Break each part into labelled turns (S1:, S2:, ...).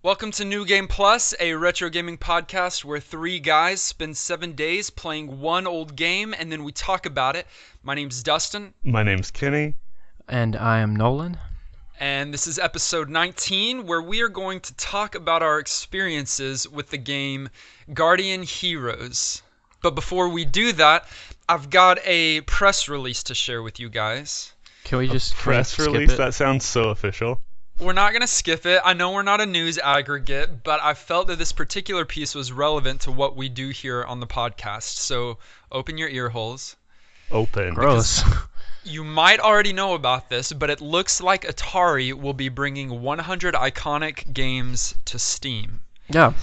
S1: Welcome to New Game Plus, a retro gaming podcast where three guys spend 7 days playing one old game and then we talk about it. My name's Dustin,
S2: My name's Kenny.
S3: And I am Nolan.
S1: and this is episode 19 where we are going to talk about our experiences with the game Guardian Heroes. But before we do that, I've got a press release to share with you guys.
S3: Can we just
S2: Press
S3: skip
S2: release?
S3: it?
S2: That sounds so official.
S1: We're not going to skip it. I know we're not a news aggregate, but I felt that this particular piece was relevant to what we do here on the podcast. So open your ear holes.
S2: Open.
S3: Gross.
S1: You might already know about this, but it looks like Atari will be bringing 100 iconic games to Steam.
S3: Yeah.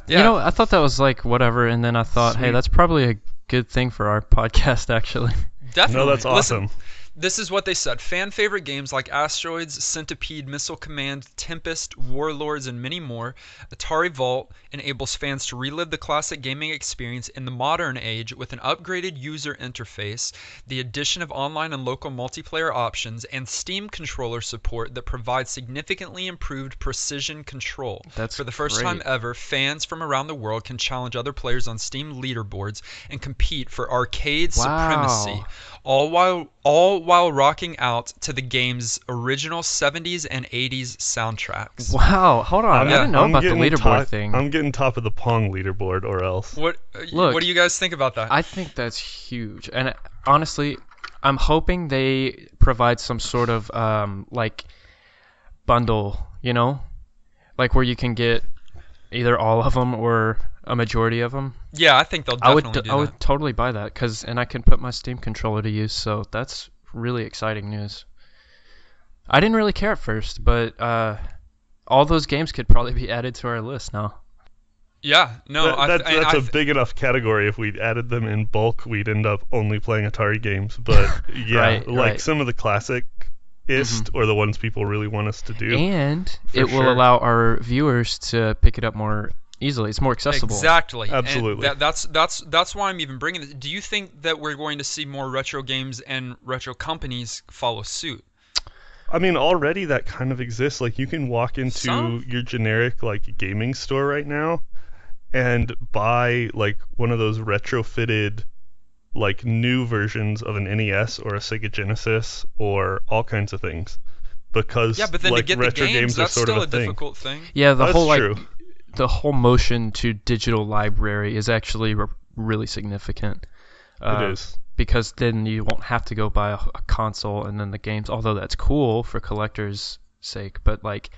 S1: Yeah.
S3: I thought that was like whatever, and then I thought, hey,
S2: Sweet.
S3: that's probably a good thing for our podcast, actually.
S1: Definitely.
S2: No, that's awesome.
S1: Listen, this is what they said. Fan favorite games like Asteroids, Centipede, Missile Command, Tempest, Warlords, and many more. Atari Vault enables fans to relive the classic gaming experience in the modern age with an upgraded user interface, the addition of online and local multiplayer options, and Steam controller support that provides significantly improved precision control.
S3: That's
S1: For the first
S3: great.
S1: time ever, fans from around the world can challenge other players on Steam leaderboards and compete for arcade supremacy, all while rocking out to the game's original 70s and 80s soundtracks.
S3: Wow. Hold on. I didn't know about the
S2: getting
S3: leaderboard thing.
S2: I'm getting top of the Pong leaderboard, or else.
S1: What
S3: Look,
S1: what do you guys think about that?
S3: I think that's huge. And honestly, I'm hoping they provide some sort of like bundle, like where you can get either all of them or a majority of them.
S1: Yeah, I think they'll definitely do
S3: I
S1: that.
S3: would totally buy that and I can put my Steam controller to use, so that's really exciting news. I didn't really care at first, but all those games could probably be added to our list now.
S1: Yeah, no,
S2: That's a big enough category. If we'd added them in bulk, we'd end up only playing Atari games. But yeah,
S3: Right.
S2: some of the classic-ist or the ones people really want us to do.
S3: And
S2: For
S3: it will
S2: sure.
S3: allow our viewers to pick it up more easily. It's more accessible.
S1: Exactly.
S2: Absolutely.
S1: And that's why I'm even bringing this. Do you think that we're going to see more retro games and retro companies follow suit?
S2: I mean, already that kind of exists. Like, you can walk into
S1: Some?
S2: your generic, like, gaming store right now and buy, like, one of those retrofitted, like, new versions of an NES or a Sega Genesis or all kinds of things. Because,
S1: Yeah, but then
S2: like,
S1: to get the
S2: retro
S1: games,
S2: are
S1: that's
S2: sort
S1: still
S2: of
S1: a
S2: a thing.
S1: difficult thing.
S3: Yeah,
S2: That's true.
S3: the whole motion to digital library is actually really significant.
S2: It is.
S3: Because then you won't have to go buy a console and then the games, although that's cool for collectors' sake. But like,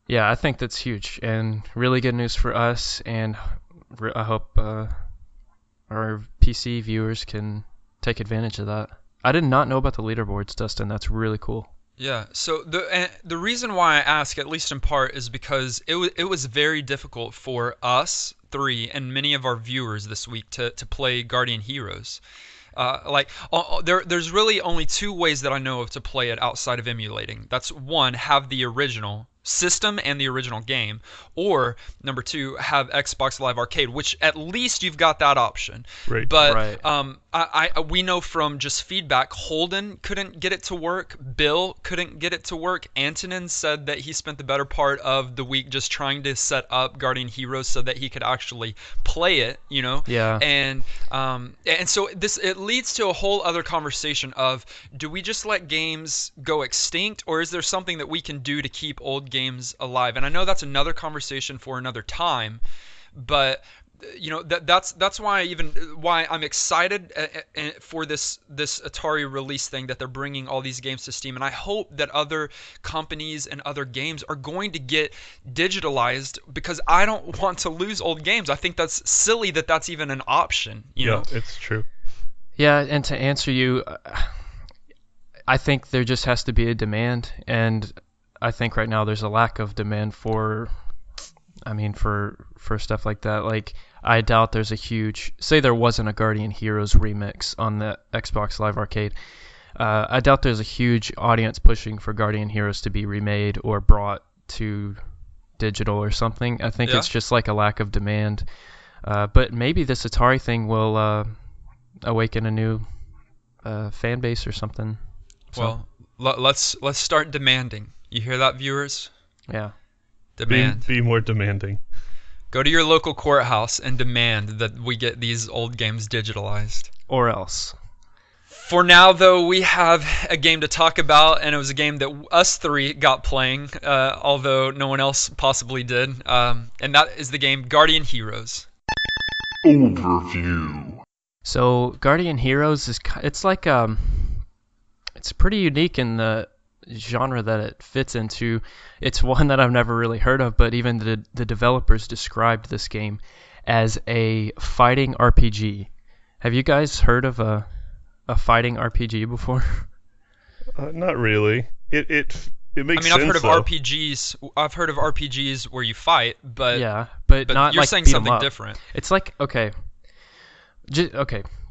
S3: yeah, I think that's huge and really good news for us. And I hope our PC viewers can take advantage of that. I did not know about the leaderboards, Dustin. That's really cool.
S1: Yeah. So the reason why I ask, at least in part, is because it was very difficult for us three and many of our viewers this week to play Guardian Heroes. There's really only two ways that I know of to play it outside of emulating. That's one, have the original system and the original game, or number two, have Xbox Live Arcade, which at least you've got that option.
S2: Right.
S1: But
S3: Right.
S1: we know from just feedback, Holden couldn't get it to work. Bill couldn't get it to work. Antonin said that he spent the better part of the week just trying to set up Guardian Heroes so that he could actually play it,
S3: Yeah.
S1: And so it leads to a whole other conversation of, do we just let games go extinct, or is there something that we can do to keep old games alive? And I know that's another conversation for another time, but that's why I'm excited for this Atari release thing, that they're bringing all these games to Steam, and I hope that other companies and other games are going to get digitalized, because I don't want to lose old games. I think that's silly that that's even an option. You know?
S2: It's true.
S3: Yeah, and to answer you, I think there just has to be a demand, and I think right now there's a lack of demand for stuff like that. Like, I doubt there's a huge, say there wasn't a Guardian Heroes remix on the Xbox Live Arcade. I doubt there's a huge audience pushing for Guardian Heroes to be remade or brought to digital or something. I think
S1: Yeah.
S3: it's just like a lack of demand. But maybe this Atari thing will awaken a new fan base or something. So,
S1: Well, let's start demanding. You hear that, viewers?
S3: yeah.
S1: Demand.
S2: Be more demanding.
S1: Go to your local courthouse and demand that we get these old games digitalized.
S3: Or else.
S1: For now, though, we have a game to talk about, and it was a game that us three got playing, although no one else possibly did, and that is the game Guardian Heroes.
S4: Overview.
S3: So Guardian Heroes it's like it's pretty unique in the genre that it fits into. It's one that I've never really heard of, but even the developers described this game as a fighting RPG. Have you guys heard of a fighting RPG before?
S2: Not really. It makes sense.
S1: I've heard of
S2: though.
S1: RPGs. I've heard of RPGs where you fight, but
S3: Yeah, but not
S1: you're
S3: like
S1: saying
S3: beat 'em
S1: something
S3: up.
S1: different.
S3: It's like okay.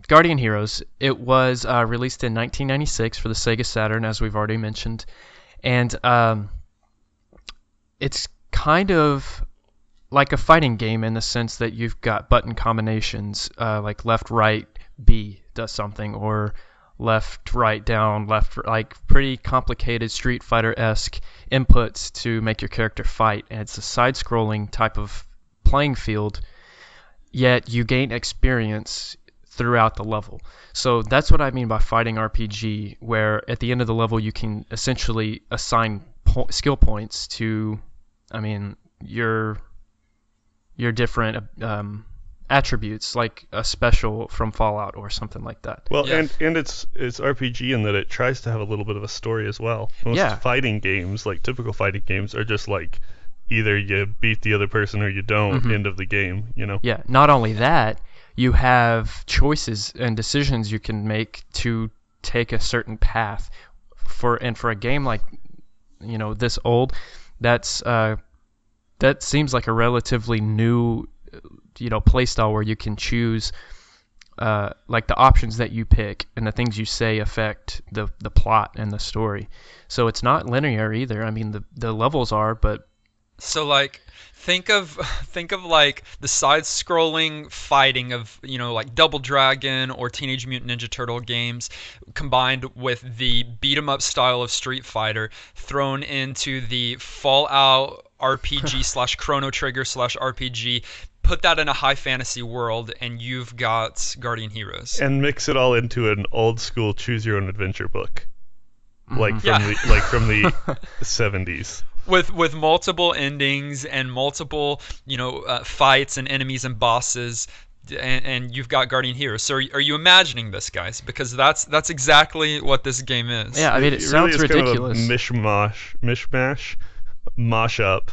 S3: Guardian Heroes. It was released in 1996 for the Sega Saturn, as we've already mentioned, and it's kind of like a fighting game in the sense that you've got button combinations, like left, right, B does something, or left, right, down, left, like pretty complicated Street Fighter-esque inputs to make your character fight. And it's a side-scrolling type of playing field, yet you gain experience throughout the level. So that's what I mean by fighting RPG, where at the end of the level you can essentially assign skill points to, your different attributes, like a special from Fallout or something like that.
S2: Well,
S1: Yeah.
S2: and it's RPG in that it tries to have a little bit of a story as well. Most
S3: Yeah.
S2: fighting games, like typical fighting games, are just like either you beat the other person or you don't.
S3: Mhm.
S2: End of the game.
S3: Yeah, not only that, you have choices and decisions you can make to take a certain path. For a game like this old, that seems like a relatively new play style where you can choose like the options that you pick and the things you say affect the plot and the story. So it's not linear either. I mean, the levels are, but
S1: So like think of like the side-scrolling fighting of like Double Dragon or Teenage Mutant Ninja Turtle games combined with the beat 'em up style of Street Fighter thrown into the Fallout RPG slash Chrono Trigger slash RPG. Put that in a high fantasy world, and you've got Guardian Heroes.
S2: And mix it all into an old school choose your own adventure book, like from
S1: Yeah.
S2: the 70s.
S1: With multiple endings and multiple fights and enemies and bosses, and you've got Guardian Heroes. So are you imagining this, guys? Because that's exactly what this game is.
S3: yeah, I mean, it sounds
S2: really is
S3: ridiculous.
S2: Kind of a mishmash, mash up,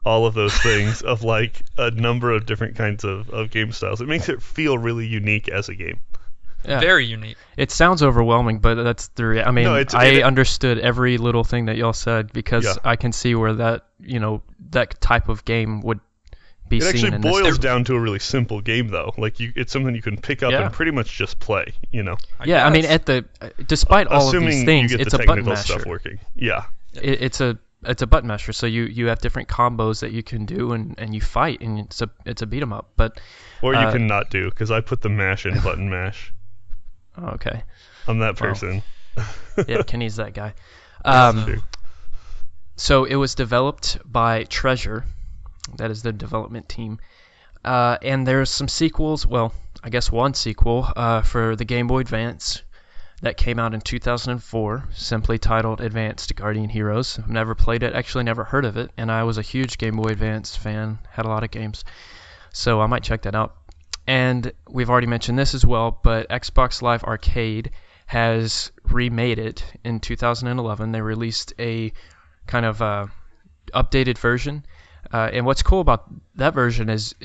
S2: all of those things of like a number of different kinds of game styles. It makes it feel really unique as a game.
S3: Yeah.
S1: Very unique.
S3: It sounds overwhelming, but that's the. I mean,
S2: No,
S3: I understood every little thing that y'all said because
S2: Yeah.
S3: I can see where that that type of game would be
S2: It
S3: seen
S2: actually
S3: in
S2: boils
S3: this.
S2: down to a really simple game, though. Like it's something you can pick up
S3: Yeah.
S2: and pretty much just play.
S3: Yeah, I mean,
S1: guess.
S3: despite all of
S2: Assuming
S3: these things,
S2: you get
S3: it's
S2: the
S3: a button
S2: technical
S3: masher.
S2: stuff working. Yeah.
S3: It's a button masher, so you have different combos that you can do, and you fight, and it's a beat 'em up. But
S2: Or you can not do, because I put the mash in button mash.
S3: oh, okay,
S2: I'm that person.
S3: yeah, Kenny's that guy.
S2: True.
S3: So it was developed by Treasure, that is the development team, and there's some sequels. Well, I guess one sequel for the Game Boy Advance that came out in 2004, simply titled Advanced Guardian Heroes. I've never played it, actually never heard of it, and I was a huge Game Boy Advance fan, had a lot of games, so I might check that out. And we've already mentioned this as well, but Xbox Live Arcade has remade it in 2011. They released a kind of updated version, and what's cool about that version is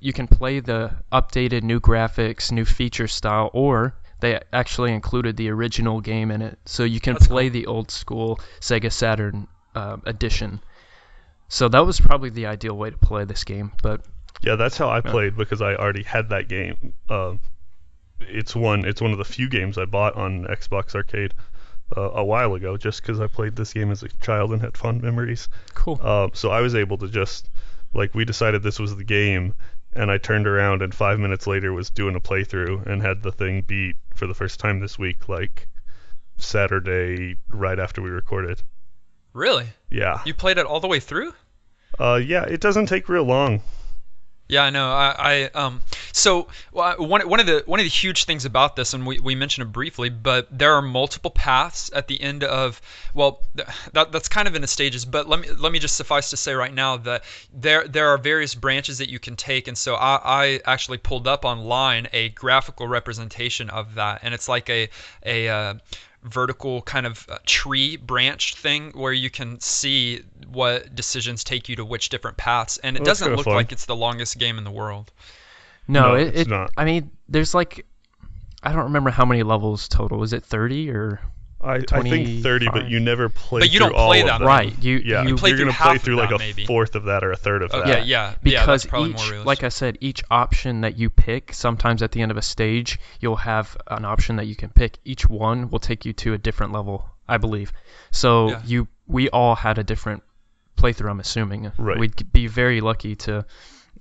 S3: you can play the updated new graphics, new feature style, or they actually included the original game in it, so you can
S1: That's
S3: play
S1: cool.
S3: the old school Sega Saturn edition. So that was probably the ideal way to play this game, but
S2: Yeah, that's how I played because I already had that game. It's one of the few games I bought on Xbox Arcade a while ago, just because I played this game as a child and had fond memories.
S3: cool.
S2: So I was able to just we decided this was the game, and I turned around and 5 minutes later was doing a playthrough and had the thing beat for the first time this week, like Saturday right after we recorded.
S1: Really?
S2: Yeah.
S1: You played it all the way through?
S2: Yeah, it doesn't take real long.
S1: Yeah, I know. So one of the huge things about this, and we mentioned it briefly, but there are multiple paths at the end of, well, that's kind of in the stages. But let me just suffice to say right now that there are various branches that you can take, and so I actually pulled up online a graphical representation of that, and it's like a vertical kind of tree branch thing where you can see what decisions take you to which different paths, and it
S2: Well, that's
S1: doesn't
S2: kind of
S1: look
S2: fun.
S1: like it's the longest game in the world.
S3: No,
S2: No, it's not.
S3: I mean, there's like, I don't remember how many levels total. Is it 30 or
S2: I think 30, but
S3: 25?
S2: you never play
S1: But you
S2: through
S1: don't play
S2: all
S1: that
S2: of
S1: many.
S2: them.
S3: Right?
S2: Yeah,
S3: You
S1: play
S2: you're
S1: through
S2: gonna
S1: half
S2: play
S1: of
S2: through like
S1: that,
S2: a
S1: maybe.
S2: fourth of that or a third of that.
S1: Okay, yeah, that's
S3: because
S1: probably
S3: each,
S1: more realistic.
S3: like I said, each option that you pick, sometimes at the end of a stage, you'll have an option that you can pick. Each one will take you to a different level, I believe. So
S1: Yeah.
S3: we all had a different playthrough, I'm assuming.
S2: Right.
S3: We'd be very lucky to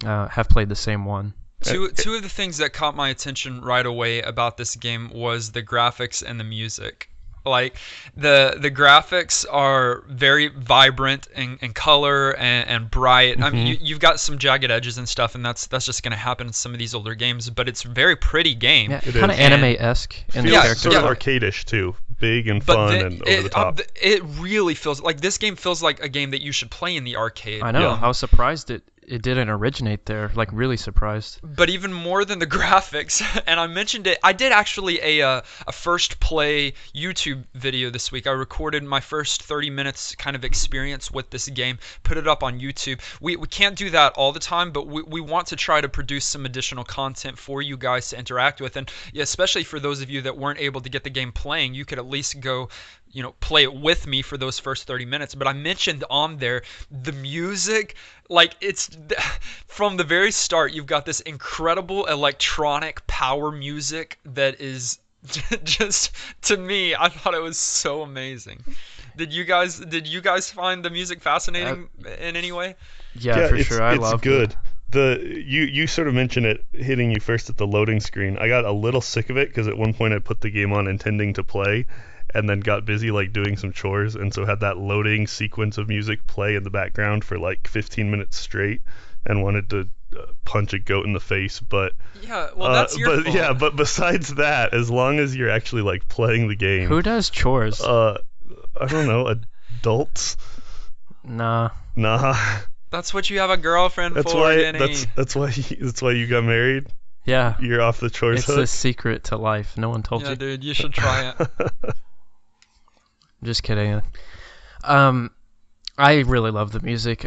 S3: have played the same one.
S1: Two of the things that caught my attention right away about this game was the graphics and the music. Like the graphics are very vibrant in color and bright. I mean, you've got some jagged edges and stuff, and that's just going to happen in some of these older games. But it's a very pretty game.
S3: Yeah,
S2: It
S3: kind of
S2: is.
S3: anime-esque in the
S2: Feels
S3: characters.
S2: sort of
S1: yeah.
S2: arcade-ish too, big and
S1: But
S2: fun
S1: the-
S2: and over the top.
S1: it really feels like this game feels like a game that you should play in the arcade.
S3: I know.
S2: Yeah.
S3: I was surprised it didn't originate there. Like, really surprised.
S1: But even more than the graphics, and I mentioned it, I did actually a first play YouTube video this week. I recorded my first 30 minutes kind of experience with this game, put it up on YouTube. We can't do that all the time, but we want to try to produce some additional content for you guys to interact with. And yeah, especially for those of you that weren't able to get the game playing, you could at least go, play it with me for those first 30 minutes. But I mentioned on there the music, like it's from the very start, you've got this incredible electronic power music that is just, to me, I thought it was so amazing. Did you guys find the music fascinating in any way?
S3: Yeah, for
S2: it's,
S3: sure. I
S2: it's
S3: love
S2: good.
S3: it.
S2: You sort of mentioned it hitting you first at the loading screen. I got a little sick of it because at one point I put the game on intending to play, and then got busy like doing some chores, and so had that loading sequence of music play in the background for like 15 minutes straight, and wanted to punch a goat in the face. But
S1: Yeah, well, that's your fault.
S2: yeah, but besides that, as long as you're actually like playing the game,
S3: Who does chores?
S2: I don't know, adults.
S3: Nah.
S2: Nah.
S1: That's what you have a girlfriend
S2: That's
S1: for,
S2: why.
S1: Denny.
S2: That's why you got married.
S3: Yeah.
S2: You're off the chores
S3: It's
S2: hook.
S3: the secret to life. No one told
S1: Yeah,
S3: you.
S1: dude, you should try it.
S3: Just kidding. I really love the music.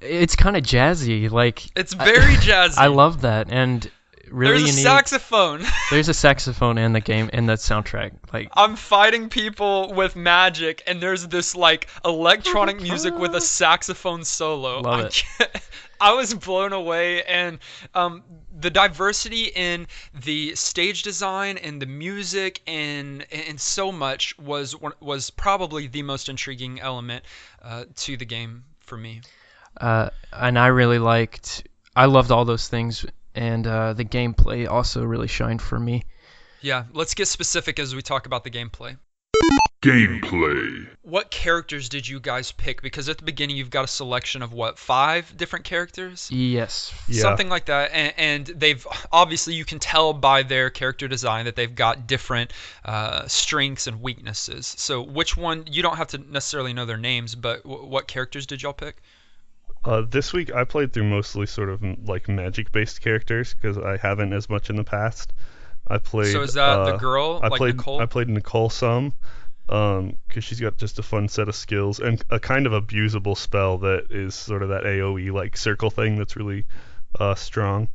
S3: It's kind of jazzy. Like,
S1: It's very jazzy.
S3: I love that, and really
S1: There's a
S3: unique.
S1: saxophone.
S3: There's a saxophone in the game, in the soundtrack. Like,
S1: I'm fighting people with magic, and there's this like electronic music with a saxophone solo.
S3: Love it.
S1: I was blown away, and the diversity in the stage design and the music and so much was probably the most intriguing element to the game for me.
S3: and I loved all those things, and the gameplay also really shined for me.
S1: Yeah, let's get specific as we talk about the gameplay.
S4: Gameplay.
S1: What characters did you guys pick? Because at the beginning you've got a selection of 5 different characters?
S3: Yes.
S2: Yeah.
S1: Something like that, and they've obviously, you can tell by their character design that they've got different strengths and weaknesses. So which one, you don't have to necessarily know their names, but what characters did y'all pick?
S2: This week I played through mostly sort of like magic-based characters because I haven't as much in the past. I played.
S1: So is that the girl,
S2: I
S1: like
S2: played.
S1: Nicole?
S2: I played Nicole some, because she's got just a fun set of skills and a kind of abusable spell that is sort of that AOE like circle thing that's really strong.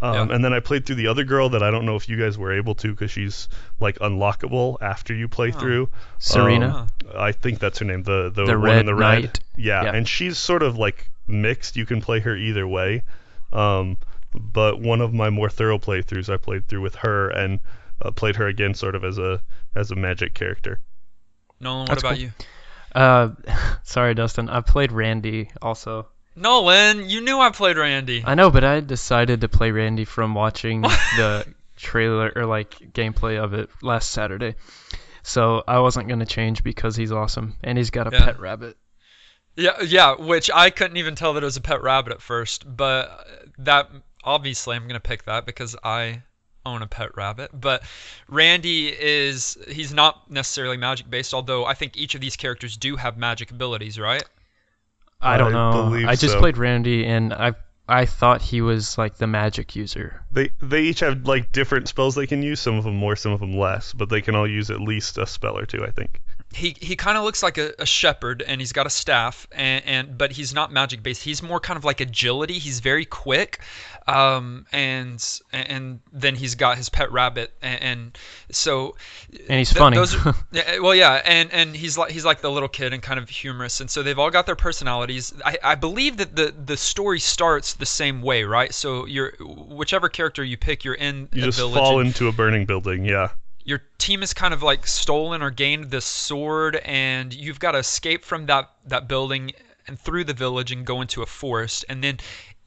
S1: Yeah.
S2: And then I played through the other girl that I don't know if you guys were able to because she's like unlockable after you play through.
S3: Serena.
S2: I think that's her name. The
S3: The
S2: one
S3: Red
S2: in the red.
S3: Knight.
S2: Yeah,
S3: Yeah.
S2: and she's sort of like mixed. You can play her either way. But one of my more thorough playthroughs I played through with her and played her again sort of as a magic character.
S1: Nolan, what
S3: That's
S1: about
S3: cool.
S1: you?
S3: Sorry, Dustin. I played Randy also.
S1: Nolan, you knew I played Randy.
S3: I know, but I decided to play Randy from watching the trailer or like gameplay of it last Saturday. So I wasn't gonna change because he's awesome and he's got a
S1: Yeah.
S3: pet rabbit.
S1: Yeah, which I couldn't even tell that it was a pet rabbit at first, but that obviously I'm gonna pick that because I own a pet rabbit. But he's not necessarily magic based, although I think each of these characters do have magic abilities, right?
S3: I don't
S2: I
S3: know.
S2: believe
S3: I just
S2: so.
S3: played Randy, and I thought he was like the magic user.
S2: They each have like different spells they can use. Some of them more, some of them less, but they can all use at least a spell or two, I think.
S1: He kind of looks like a shepherd, and he's got a staff, and but he's not magic based. He's more kind of like agility. He's very quick, and then he's got his pet rabbit, and so
S3: And he's funny.
S1: those are, well, yeah, and he's like the little kid and kind of humorous, and so they've all got their personalities. I believe that the story starts the same way, right? So you're whichever character you pick, you're in
S2: You
S1: a
S2: just
S1: village.
S2: fall into a burning building, yeah.
S1: Your team is kind of like stolen or gained this sword, and you've got to escape from that building and through the village and go into a forest, and then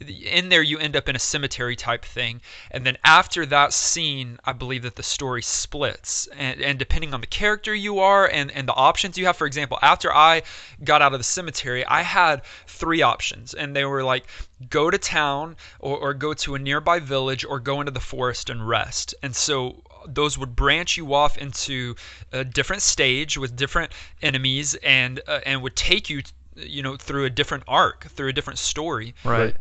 S1: in there you end up in a cemetery type thing, and then after that scene I believe that the story splits, and depending on the character you are and the options you have. For example, after I got out of the cemetery, I had three options, and they were like go to town, or go to a nearby village, or go into the forest and rest. And so those would branch you off into a different stage with different enemies, and would take you through a different arc, through a different story.
S3: Right.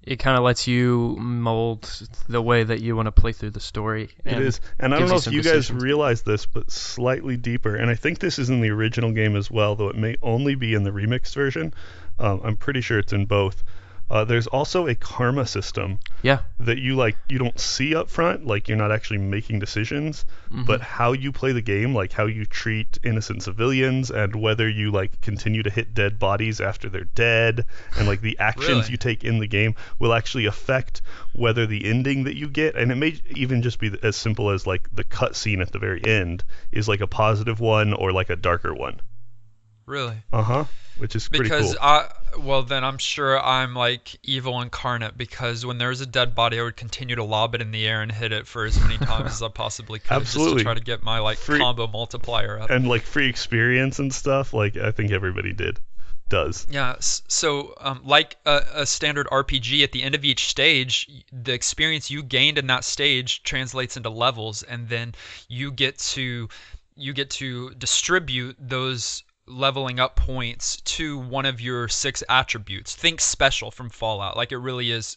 S3: It kind of lets you mold the way that you want to play through the story.
S2: It is. And I don't
S3: gives
S2: know
S3: you
S2: if
S3: some
S2: you guys
S3: decisions.
S2: realize this, but slightly deeper, and I think this is in the original game as well, though it may only be in the remixed version. I'm pretty sure it's in both. There's also a karma system
S3: Yeah.
S2: that you don't see up front, like you're not actually making decisions,
S3: Mm-hmm.
S2: but how you play the game, like how you treat innocent civilians, and whether you like continue to hit dead bodies after they're dead, and like the actions
S1: Really?
S2: you take in the game will actually affect whether the ending that you get, and it may even just be as simple as like the cutscene at the very end is like a positive one or like a darker one.
S1: Really?
S2: Which is pretty
S1: Because
S2: cool.
S1: well, then I'm sure I'm like evil incarnate, because when there was a dead body, I would continue to lob it in the air and hit it for as many times as I possibly could, just to
S2: Absolutely.
S1: try to get my like
S2: Free-
S1: combo multiplier up.
S2: And like free experience and stuff, like I think everybody does.
S1: Yeah, so like a standard RPG, at the end of each stage, the experience you gained in that stage translates into levels, and then you get to distribute those leveling up points to one of your 6 attributes. Think special from Fallout. Like, it really is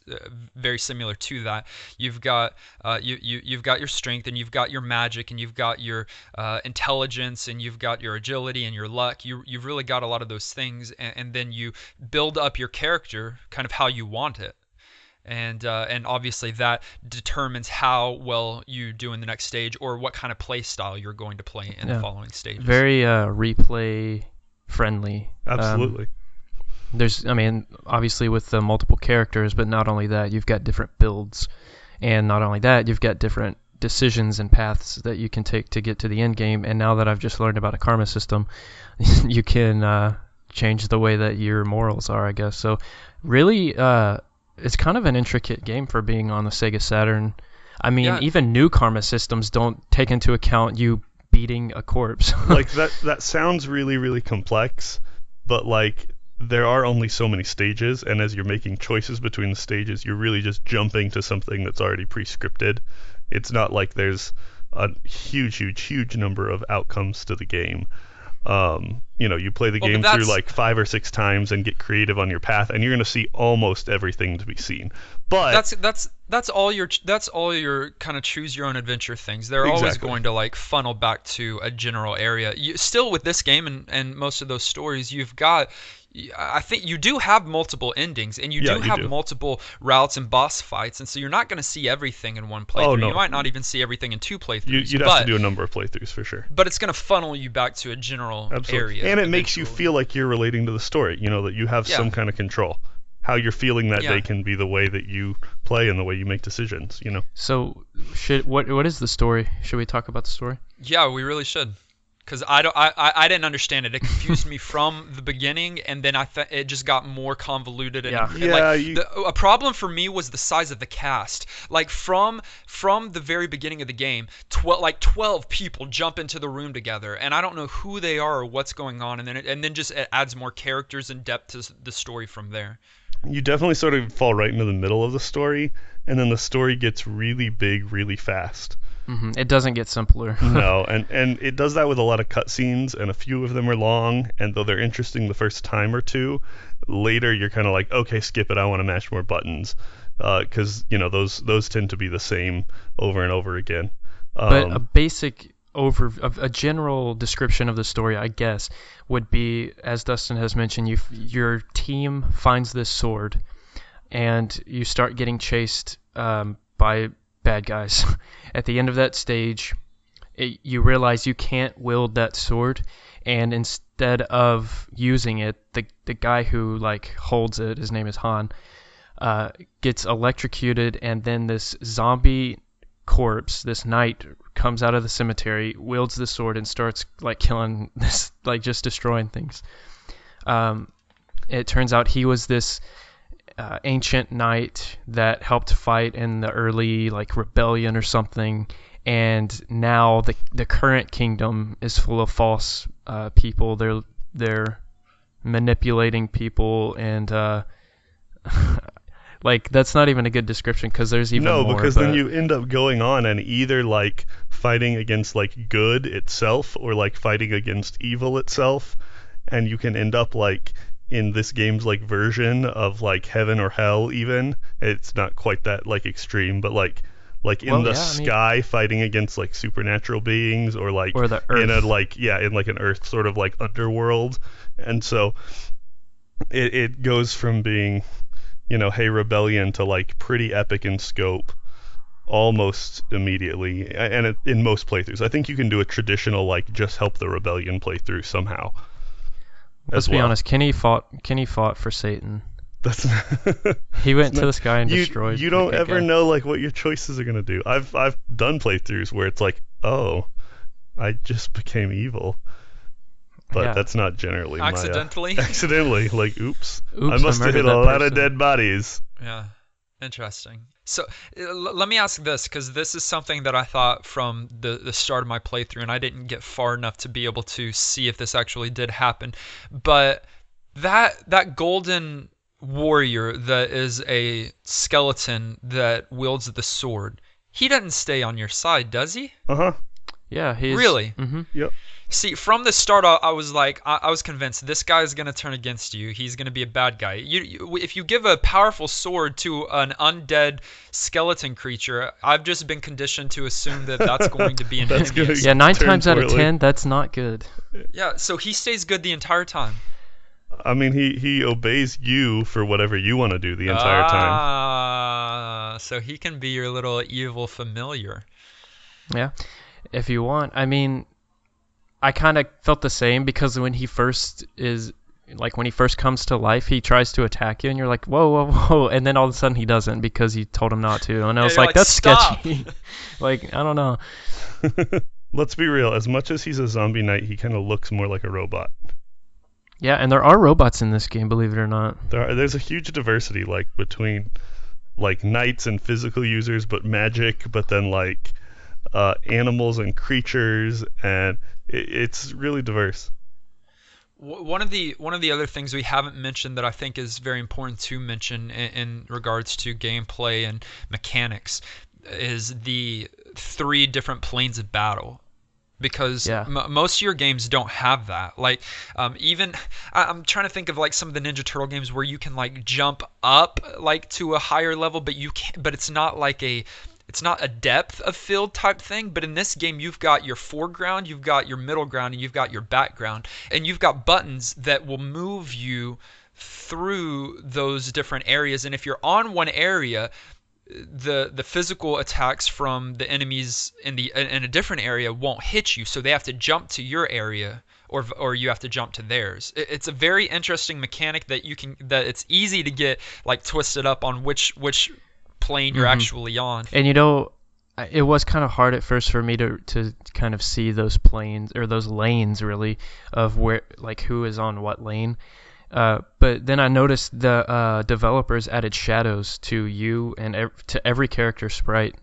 S1: very similar to that. You've got you've got your strength, and you've got your magic, and you've got your intelligence, and you've got your agility and your luck. You've really got a lot of those things, and then you build up your character kind of how you want it. And obviously that determines how well you do in the next stage, or what kind of play style you're going to play in the
S3: Yeah.
S1: following stages.
S3: Very replay friendly.
S2: Absolutely.
S3: I mean, obviously with the multiple characters, but not only that, you've got different builds, and not only that, you've got different decisions and paths that you can take to get to the end game. And now that I've just learned about a karma system, you can change the way that your morals are, I guess. So really, it's kind of an intricate game for being on the Sega Saturn. I mean,
S1: Yeah.
S3: even new karma systems don't take into account you beating a corpse.
S2: Like that sounds really, really complex, but like there are only so many stages, and as you're making choices between the stages, you're really just jumping to something that's already pre-scripted. It's not like there's a huge number of outcomes to the game. You play the
S1: Well, but
S2: game through
S1: that's-
S2: like 5 or 6 times and get creative on your path, and you're going to see almost everything to be seen. But
S1: that's all your kind of choose your own adventure things. They're always
S2: Exactly.
S1: going to like funnel back to a general area. You still, with this game and most of those stories, I think you do have multiple endings, and you
S2: Yeah,
S1: do
S2: you
S1: have
S2: do.
S1: multiple routes and boss fights, and so you're not going to see everything in one playthrough.
S2: Oh, no.
S1: You might not even see everything in 2 playthroughs.
S2: you'd have to do a number of playthroughs for sure.
S1: But it's going to funnel you back to a general
S2: Absolutely.
S1: area.
S2: And it makes you
S1: eventually.
S2: feel like you're relating to the story, that you have
S1: Yeah.
S2: some kind of control. How you're feeling that
S1: Yeah.
S2: day can be the way that you play and the way you make decisions.
S3: So, what is the story? Should we talk about the story?
S1: Yeah, we really should. because I didn't understand it. It confused me from the beginning, and then it just got more convoluted. And,
S3: Yeah.
S1: and
S2: Yeah,
S1: like a problem for me was the size of the cast. Like from the very beginning of the game, 12 people jump into the room together, and I don't know who they are or what's going on, and then just it adds more characters and depth to the story from there.
S2: you definitely sort of fall right into the middle of the story, and then the story gets really big really fast.
S3: It doesn't get simpler.
S2: No, and it does that with a lot of cutscenes, and a few of them are long, and though they're interesting the first time or two, later you're kind of like, okay, skip it, I want to mash more buttons, because those tend to be the same over and over again.
S3: But a basic a general description of the story, I guess, would be, as Dustin has mentioned, your team finds this sword, and you start getting chased by bad guys. At the end of that stage, you realize you can't wield that sword, and instead of using it, the guy who holds it, his name is Han, gets electrocuted, and then this zombie corpse, this knight, comes out of the cemetery, wields the sword, and starts killing this, just destroying things. It turns out he was this ancient knight that helped fight in the early rebellion or something, and now the current kingdom is full of false people. They're manipulating people, and that's not even a good description, because there's even more.
S2: No, because then you end up going on and either fighting against good itself, or fighting against evil itself, and you can end up in this game's version of heaven or hell. Even it's not quite that extreme, but in the sky, fighting against supernatural beings, or
S3: or the earth.
S2: in a in an earth sort of underworld. And so it goes from being hey, rebellion, to pretty epic in scope almost immediately. And in most playthroughs, I think you can do a traditional just help the rebellion playthrough somehow.
S3: Let's be honest, Kenny fought for Satan.
S2: That's
S3: He went to the sky and destroyed.
S2: You don't ever know what your choices are gonna do. I've done playthroughs where it's oh, I just became evil. But that's not generally
S1: accidentally.
S2: Accidentally, oops, I
S3: I
S2: must have hit
S3: murdered
S2: a
S3: that
S2: lot of
S3: person.
S2: dead bodies.
S1: Yeah, interesting. So let me ask this, because this is something that I thought from the start of my playthrough, and I didn't get far enough to be able to see if this actually did happen. But that golden warrior that is a skeleton that wields the sword, he doesn't stay on your side, does he?
S2: Uh-huh.
S3: Yeah, he's
S1: Really?
S3: Mm-hmm.
S2: Yep.
S1: See, from the start, I was I was convinced this guy is going to turn against you. He's going to be a bad guy. If you give a powerful sword to an undead skeleton creature, I've just been conditioned to assume that that's going to be an
S2: That's
S1: enemy.
S2: gonna-
S3: Yeah, 9
S2: Turn
S3: times out of
S2: poorly.
S3: 10, that's not good.
S1: Yeah, so he stays good the entire time.
S2: I mean, he obeys you for whatever you want to do the entire time.
S1: So he can be your little evil familiar.
S3: Yeah, if you want. I mean, I kind of felt the same, because when he first comes to life, he tries to attack you, and you're like, whoa, whoa, whoa, and then all of a sudden he doesn't, because you told him not to, and I was
S1: you're
S3: like, that's
S1: "Stop."
S3: sketchy. I don't know.
S2: Let's be real. As much as he's a zombie knight, he kind of looks more like a robot.
S3: Yeah, and there are robots in this game, believe it or not.
S2: There's a huge diversity, between knights and physical users, but magic, but then animals and creatures, and it's really diverse.
S1: One of the other things we haven't mentioned that I think is very important to mention in regards to gameplay and mechanics is the 3 different planes of battle. Because most of your games don't have that. Even I'm trying to think of some of the Ninja Turtle games where you can jump up to a higher level, but you can't. But it's not it's not a depth of field type thing. But in this game, you've got your foreground, you've got your middle ground, and you've got your background, and you've got buttons that will move you through those different areas. And if you're on one area, the physical attacks from the enemies in a different area won't hit you, so they have to jump to your area, or you have to jump to theirs. It's a very interesting mechanic that it's easy to get twisted up on which plane you're actually on.
S3: And it was kind of hard at first for me to kind of see those planes or those lanes really of where like who is on what lane. But then I noticed the developers added shadows to you and to every character sprite.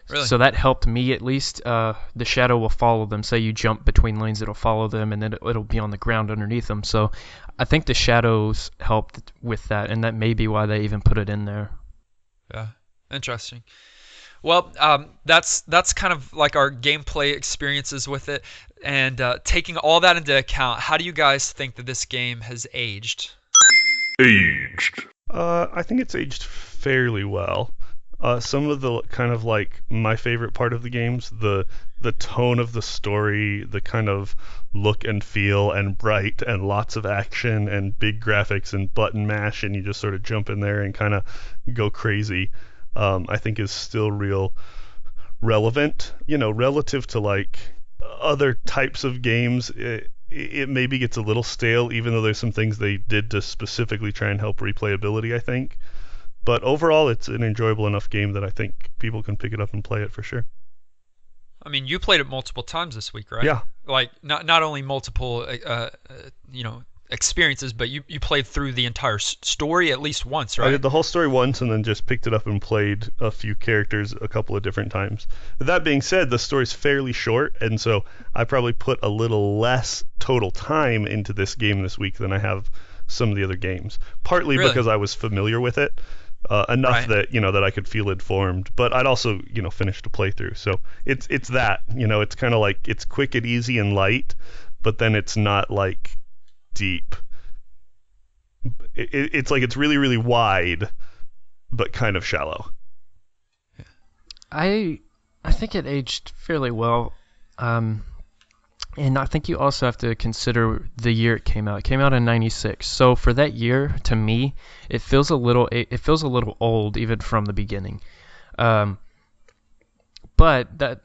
S1: Really?
S3: So that helped me at least. The shadow will follow them. Say you jump between lanes, it'll follow them, and then it'll be on the ground underneath them. So I think the shadows helped with that, and that may be why they even put it in there.
S1: Yeah, interesting. Well, that's kind of like our gameplay experiences with it, and taking all that into account, how do you guys think that this game has aged?
S4: Aged.
S2: I think it's aged fairly well. Some of the kind of like my favorite part of the games, the tone of the story, the kind of look and feel and bright and lots of action and big graphics and button mash and you just sort of jump in there and kind of go crazy. I think is still real relevant, relative to like other types of games. It maybe gets a little stale, even though there's some things they did to specifically try and help replayability, I think. But overall, it's an enjoyable enough game that I think people can pick it up and play it for sure.
S1: I mean, you played it multiple times this week, right?
S2: Yeah.
S1: Like not only multiple, experiences, but you played through the entire story at least once, right?
S2: I did the whole story once and then just picked it up and played a few characters a couple of different times. That being said, the story's fairly short, and so I probably put a little less total time into this game this week than I have some of the other games. Partly
S1: Really?
S2: because I was familiar with it. Enough
S1: Right.
S2: that that I could feel informed, but I'd also finished a playthrough, so it's that it's kind of like it's quick and easy and light, but then it's not like deep. It's like it's really really wide, but kind of shallow.
S3: I think it aged fairly well. And I think you also have to consider the year it came out. It came out in '96. So for that year, to me, it feels a little old even from the beginning. But that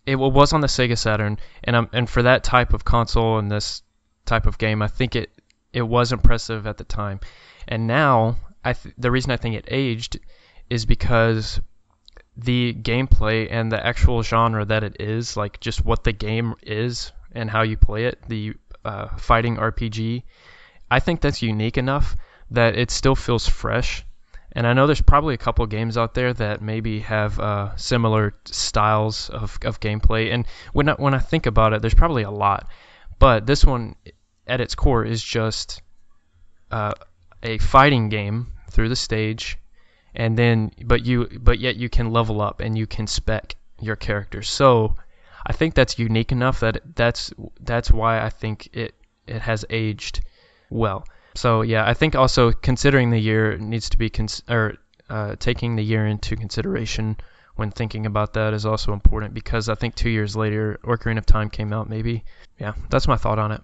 S3: it was on the Sega Saturn, and for that type of console and this type of game, I think it was impressive at the time. And now, the reason I think it aged is because the gameplay and the actual genre that it is, like just what the game is and how you play it, the fighting RPG, I think that's unique enough that it still feels fresh. And I know there's probably a couple games out there that maybe have similar styles of gameplay. And when I think about it, there's probably a lot. But this one, at its core, is just a fighting game through the stage. And then, but yet you can level up and you can spec your character. So I think that's unique enough that's why I think it has aged well. So yeah, I think also considering the year needs to be taking the year into consideration when thinking about that is also important, because I think 2 years later, Ocarina of Time came out. Maybe, yeah, that's my thought on it.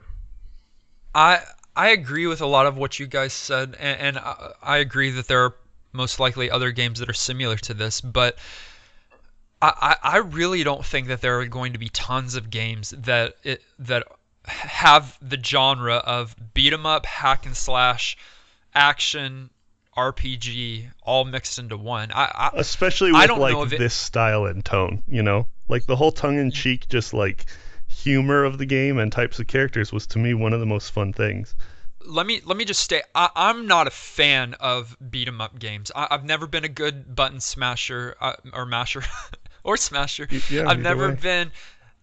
S1: I agree with a lot of what you guys said, and I agree that there are most likely other games that are similar to this, but I really don't think that there are going to be tons of games that have the genre of beat 'em up, hack and slash, action, RPG all mixed into one.
S2: Especially
S1: I
S2: with
S1: don't know
S2: like
S1: if it,
S2: this style and tone, like the whole tongue-in-cheek, just like humor of the game and types of characters was to me one of the most fun things.
S1: let me just state, I'm not a fan of beat 'em up games. I've never been a good button smasher or masher or smasher.
S2: Yeah,
S1: I've
S2: either
S1: never
S2: way.
S1: been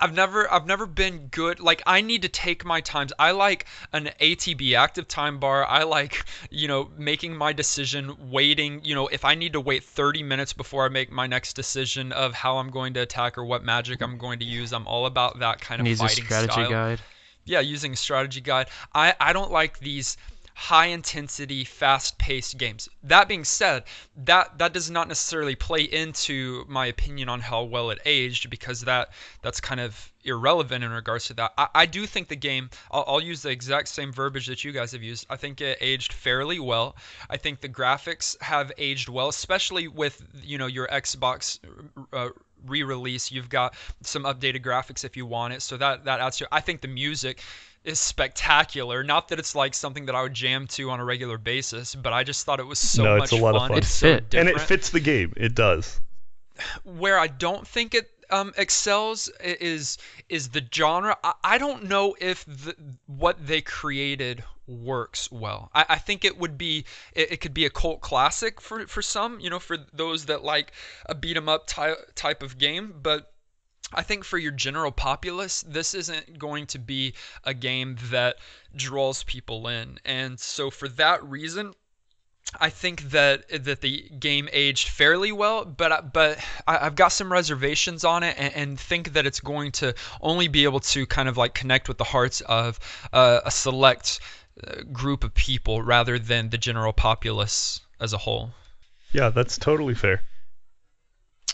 S1: I've never been good. Like, I need to take my times. I like an ATB, active time bar. I like, making my decision, waiting, if I need to wait 30 minutes before I make my next decision of how I'm going to attack or what magic I'm going to use. I'm all about that kind of
S3: Needs a
S1: fighting
S3: strategy
S1: style.
S3: guide.
S1: Yeah, using a strategy guide. I don't like these high intensity, fast paced games. That being said, that does not necessarily play into my opinion on how well it aged, because that's kind of irrelevant in regards to that. I do think the game, I'll use the exact same verbiage that you guys have used. I think it aged fairly well. I think the graphics have aged well, especially with your Xbox re-release. You've got some updated graphics if you want it, so that adds to it. I think the music is spectacular. Not that it's like something that I would jam to on a regular basis, but I just thought it was so
S2: No,
S1: much
S2: it's a lot of
S1: fun
S2: fun.
S1: and
S3: It
S1: so
S3: fit.
S1: different.
S2: And it fits the game. It does.
S1: where I don't think it excels is the genre. I don't know if what they created works well. I think it would be it could be a cult classic for some, for those that like a beat 'em up type of game, but I think for your general populace, this isn't going to be a game that draws people in. And so for that reason, I think that the game aged fairly well, but I've got some reservations on it, and think that it's going to only be able to kind of like connect with the hearts of a select group of people rather than the general populace as a whole.
S2: Yeah, that's totally fair.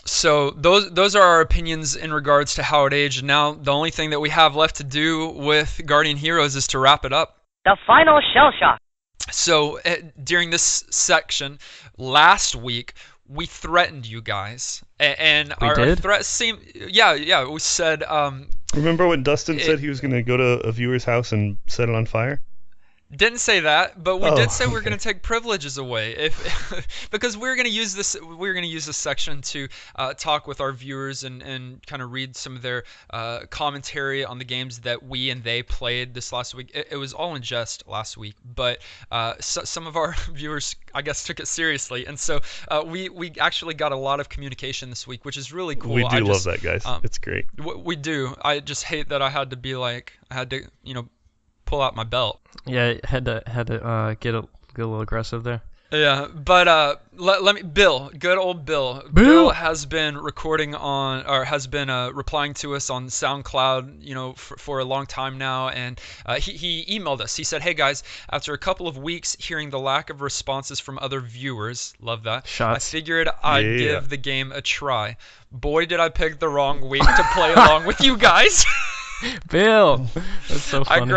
S1: So those are our opinions in regards to how it aged. Now the only thing that we have left to do with Guardian Heroes is to wrap it up.
S5: The final shell shock.
S1: So during this section last week, we threatened you guys, and our threat seemed, yeah. We said,
S2: remember when Dustin said he was going to go to a viewer's house and set it on fire?
S1: Didn't say that, but we did say we're going to take privileges away because we're going to use this. We're going to use this section to talk with our viewers and kind of read some of their commentary on the games that we and they played this last week. It was all in jest last week, but some of our viewers, I guess, took it seriously, and so we actually got a lot of communication this week, which is really cool.
S2: We do love that, guys. It's great.
S1: We do. I just hate that I had to pull out my belt.
S3: Yeah, had to get a little aggressive there.
S1: Yeah, but let me, Bill, good old Bill. Bill has been recording on, or has been replying to us on SoundCloud, for a long time now, and he emailed us. He said, "Hey guys, after a couple of weeks hearing the lack of responses from other viewers, love that.
S3: Shots.
S1: I figured I'd give the game a try. Boy, did I pick the wrong week to play along with you guys."
S3: Bill, that's so funny.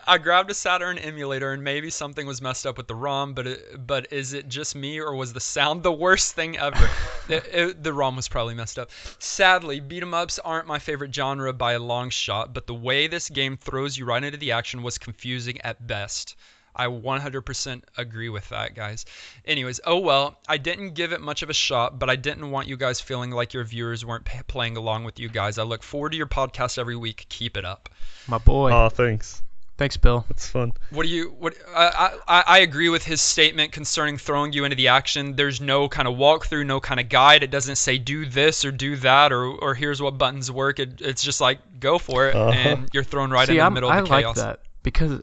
S1: I grabbed a Saturn emulator, and maybe something was messed up with the ROM, but is it just me, or was the sound the worst thing ever? The ROM was probably messed up. Sadly, beat 'em ups aren't my favorite genre by a long shot, but the way this game throws you right into the action was confusing at best. I 100% agree with that, guys. Anyways, oh well, I didn't give it much of a shot, but I didn't want you guys feeling like your viewers weren't playing along with you guys. I look forward to your podcast every week. Keep it up.
S3: My boy.
S2: Oh, thanks.
S3: Thanks, Bill.
S2: That's fun.
S1: I agree with his statement concerning throwing you into the action. There's no kind of walkthrough, no kind of guide. It doesn't say do this or do that, or here's what buttons work. It's just like go for it, and you're thrown right in the middle of the chaos.
S3: I like that because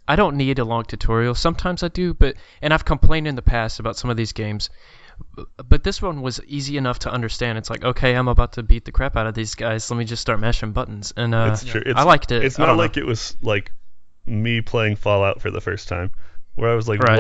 S3: I don't need a long tutorial. Sometimes I do, and I've complained in the past about some of these games, but this one was easy enough to understand. It's like, okay, I'm about to beat the crap out of these guys. Let me just start mashing buttons. And
S2: it's true.
S3: I liked it.
S2: It's not like it was like me playing Fallout for the first time, where I was like,
S3: right.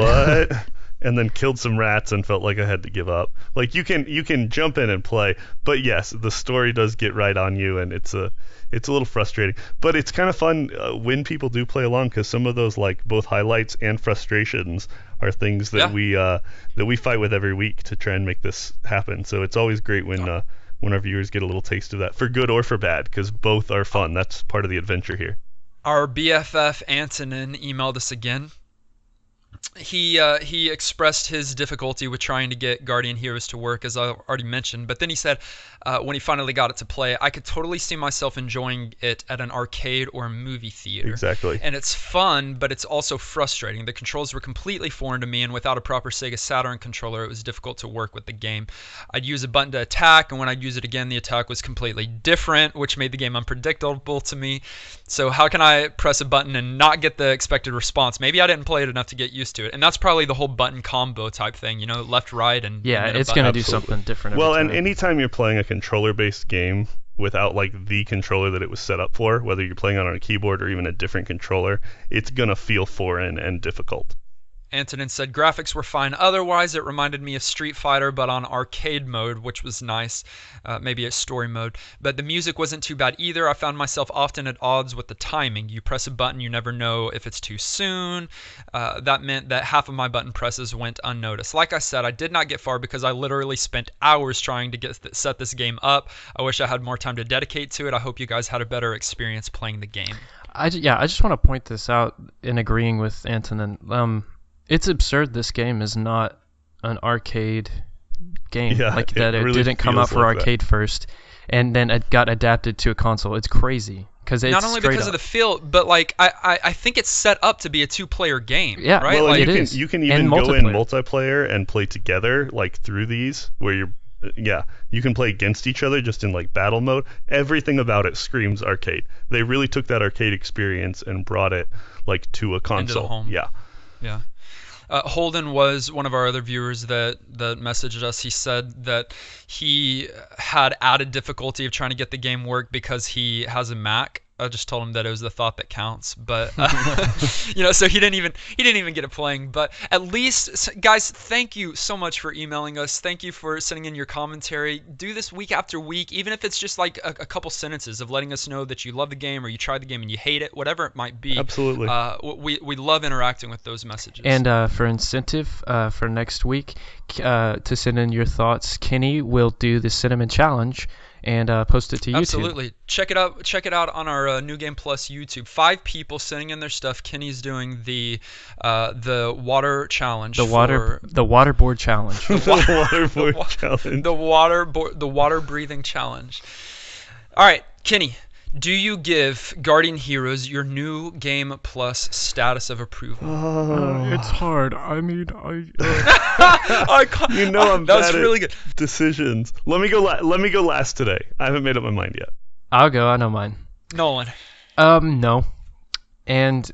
S2: What? And then killed some rats and felt like I had to give up. Like you can jump in and play, but yes, the story does get right on you, and it's a little frustrating. But it's kind of fun when people do play along, because some of those like both highlights and frustrations are things that we fight with every week to try and make this happen. So it's always great when our viewers get a little taste of that, for good or for bad, because both are fun. That's part of the adventure here.
S1: Our BFF Antonin emailed us again. He expressed his difficulty with trying to get Guardian Heroes to work, as I already mentioned, but then he said when he finally got it to play, I could totally see myself enjoying it at an arcade or a movie theater.
S2: Exactly.
S1: And it's fun, but it's also frustrating. The controls were completely foreign to me, and without a proper Sega Saturn controller, it was difficult to work with the game. I'd use a button to attack, and when I'd use it again, the attack was completely different, which made the game unpredictable to me. So how can I press a button and not get the expected response? Maybe I didn't play it enough to get used to it. And that's probably the whole button combo type thing, left, right, and
S3: it's going to do something different every time.
S2: And anytime you're playing a controller-based game without like the controller that it was set up for, whether you're playing on a keyboard or even a different controller, it's going to feel foreign and difficult.
S1: Antonin said graphics were fine. Otherwise, it reminded me of Street Fighter, but on arcade mode, which was nice. Maybe a story mode. But the music wasn't too bad either. I found myself often at odds with the timing. You press a button, you never know if it's too soon. That meant that half of my button presses went unnoticed. Like I said, I did not get far because I literally spent hours trying to set this game up. I wish I had more time to dedicate to it. I hope you guys had a better experience playing the game.
S3: I just want to point this out in agreeing with Antonin. It's absurd this game is not an arcade game.
S2: Yeah,
S3: Like
S2: it
S3: that it
S2: really
S3: didn't come out
S2: feels
S3: for
S2: like that.
S3: arcade first, and then it got adapted to a console. It's crazy because it's
S1: Not only
S3: straight
S1: because
S3: up.
S1: of the feel, but like I think it's set up to be a two-player game,
S3: Yeah,
S1: right?
S2: Well,
S1: like
S3: it
S2: you can
S3: is.
S2: you can
S3: And
S2: even go in
S3: multiplayer.
S2: multiplayer and play together, like through these, where you're, yeah, you can play against each other just in like battle mode. Everything about it screams arcade. They really took that arcade experience and brought it like to a console.
S1: into the home.
S2: Yeah.
S1: Yeah. Holden was one of our other viewers that messaged us. He said that he had added difficulty of trying to get the game work because he has a Mac. I just told him that it was the thought that counts, but so he didn't even get it playing. But at least, guys, thank you so much for emailing us. Thank you for sending in your commentary. Do this week after week, even if it's just like a couple sentences of letting us know that you love the game or you tried the game and you hate it, whatever it might be.
S2: Absolutely.
S1: We love interacting with those messages.
S3: And for incentive for next week, to send in your thoughts, Kenny will do the Cinnamon Challenge and post it to YouTube.
S1: Absolutely. Check it out. Check it out on our New Game Plus YouTube. 5 people sending in their stuff. Kenny's doing the water challenge.
S3: The waterboard challenge.
S2: Waterboard challenge.
S1: The water breathing challenge. All right, Kenny. Do you give Guardian Heroes your New Game Plus status of approval?
S3: It's hard. I mean, I'm
S2: that
S1: was really good.
S2: Decisions. Let me go last today. I haven't made up my mind yet.
S3: I'll go. I know mine.
S1: Nolan.
S3: No. And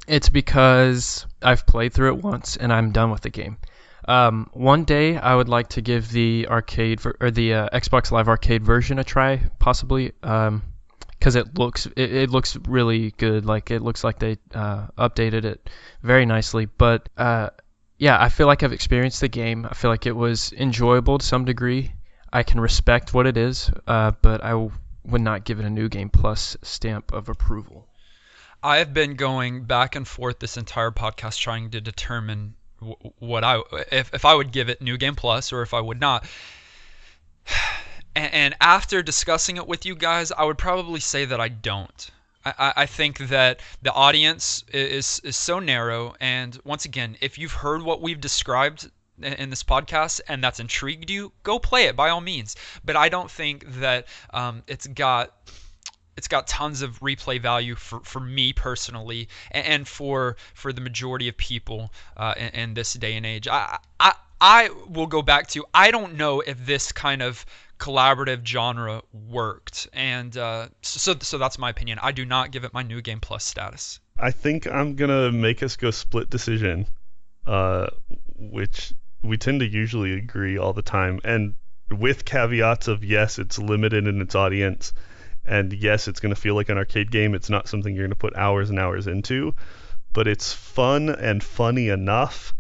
S3: it's because I've played through it once and I'm done with the game. One day I would like to give the arcade or the Xbox Live Arcade version a try, possibly, because it looks really good. Like it looks like they updated it very nicely. But yeah, I feel like I've experienced the game. I feel like it was enjoyable to some degree. I can respect what it is, but I would not give it a New Game Plus stamp of approval.
S1: I have been going back and forth this entire podcast trying to determine what if I would give it New Game Plus or if I would not. And after discussing it with you guys, I would probably say that I don't. I think that the audience is so narrow, and once again, if you've heard what we've described in this podcast and that's intrigued you, go play it by all means. But I don't think that it's got tons of replay value for me personally, and for the majority of people in this day and age. I will go back to, I don't know if this kind of collaborative genre worked, and so that's my opinion. I do not give it my New Game Plus status.
S2: I think I'm gonna make us go split decision, which we tend to usually agree all the time, and with caveats of yes, it's limited in its audience, and yes, it's gonna feel like an arcade game. It's not something you're gonna put hours and hours into, but it's fun and funny enough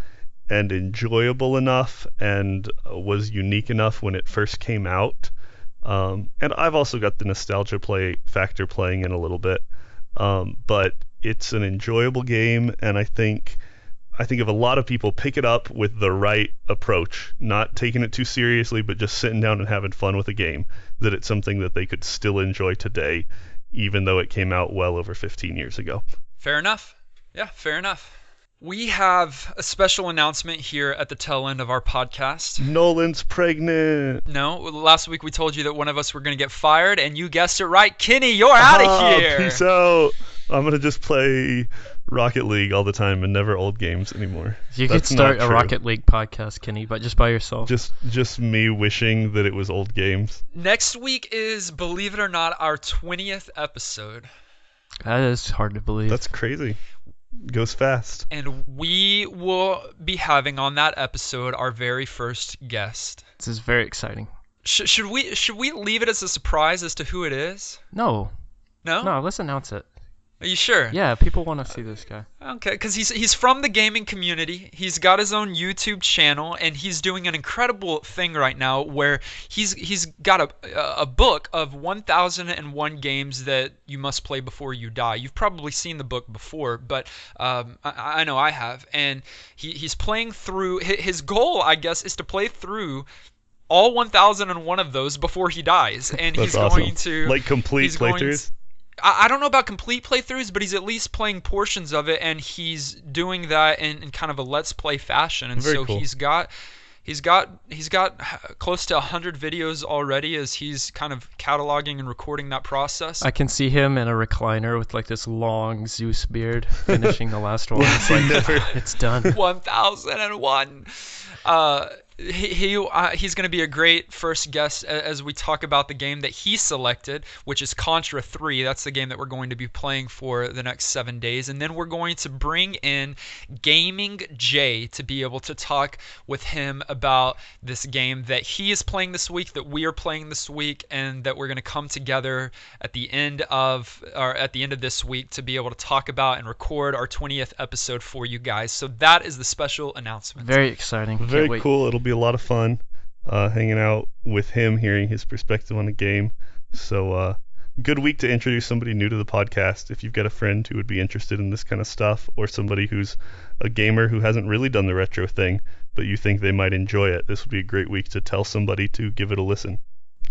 S2: and enjoyable enough and was unique enough when it first came out. And I've also got the nostalgia factor playing in a little bit. But it's an enjoyable game, and I think if a lot of people pick it up with the right approach, not taking it too seriously, but just sitting down and having fun with the game, that it's something that they could still enjoy today, even though it came out well over 15 years ago.
S1: Fair enough. Yeah, fair enough. We have a special announcement here at the tail end of our podcast.
S2: Nolan's pregnant.
S1: No, last week we told you that one of us were going to get fired, and you guessed it right. Kenny, you're out of here.
S2: Peace out. I'm going to just play Rocket League all the time and never old games anymore.
S3: You could start a Rocket League podcast, Kenny, but just by yourself.
S2: Just me wishing that it was old games.
S1: Next week is, believe it or not, our 20th episode.
S3: That is hard to believe.
S2: That's crazy. Goes fast.
S1: And we will be having on that episode our very first guest.
S3: This is very exciting.
S1: Should we leave it as a surprise as to who it is?
S3: No,
S1: No?
S3: let's announce it.
S1: Are you sure?
S3: Yeah, people want to see this guy.
S1: Okay, because he's from the gaming community. He's got his own YouTube channel, and he's doing an incredible thing right now where he's got a book of 1001 games that you must play before you die. You've probably seen the book before, but I know I have. And he's playing through. His goal, I guess, is to play through all 1001 of those before he dies. And
S2: That's
S1: he's
S2: awesome.
S1: going to
S2: like complete playthroughs.
S1: I don't know about complete playthroughs, but he's at least playing portions of it, and he's doing that in kind of a let's play fashion. And
S2: Very
S1: so
S2: cool.
S1: he's got he's got close to 100 videos already as he's kind of cataloging and recording that process.
S3: I can see him in a recliner with like this long Zeus beard finishing the last one. It's like, it's done.
S1: 1001. He's going to be a great first guest as we talk about the game that he selected, which is Contra 3. That's the game that we're going to be playing for the next 7 days. And then we're going to bring in Gaming Jay to be able to talk with him about this game that he is playing this week, that we are playing this week, and that we're going to come together at the end of this week to be able to talk about and record our 20th episode for you guys. So that is the special announcement.
S3: Very exciting. Can't
S2: Very
S3: wait.
S2: cool. It'll be a lot of fun hanging out with him, hearing his perspective on the game. So good week to introduce somebody new to the podcast. If you've got a friend who would be interested in this kind of stuff, or somebody who's a gamer who hasn't really done the retro thing, but you think they might enjoy it, this would be a great week to tell somebody to give it a listen.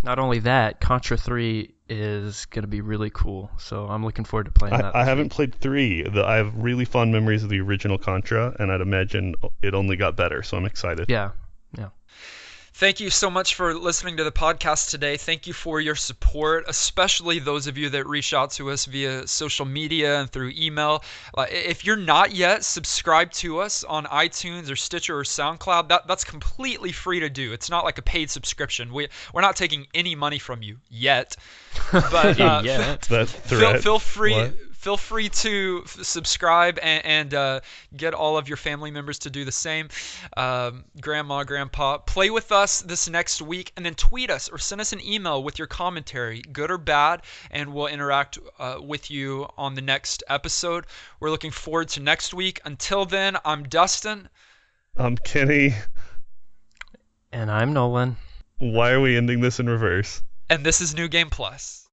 S3: Not only that, Contra 3 is going to be really cool, so I'm looking forward to playing that.
S2: I haven't played 3. I have really fond memories of the original Contra, and I'd imagine it only got better, so I'm excited.
S3: Yeah.
S1: Thank you so much for listening to the podcast today. Thank you for your support, especially those of you that reach out to us via social media and through email. If you're not yet subscribed to us on iTunes or Stitcher or SoundCloud, that's completely free to do. It's not like a paid subscription. We're not taking any money from you yet. But
S2: That threat.
S1: feel free.
S2: What?
S1: Feel free to subscribe and get all of your family members to do the same. Grandma, Grandpa, play with us this next week, and then tweet us or send us an email with your commentary, good or bad, and we'll interact with you on the next episode. We're looking forward to next week. Until then, I'm Dustin.
S2: I'm Kenny.
S3: And I'm Nolan.
S2: Why are we ending this in reverse?
S1: And this is New Game Plus.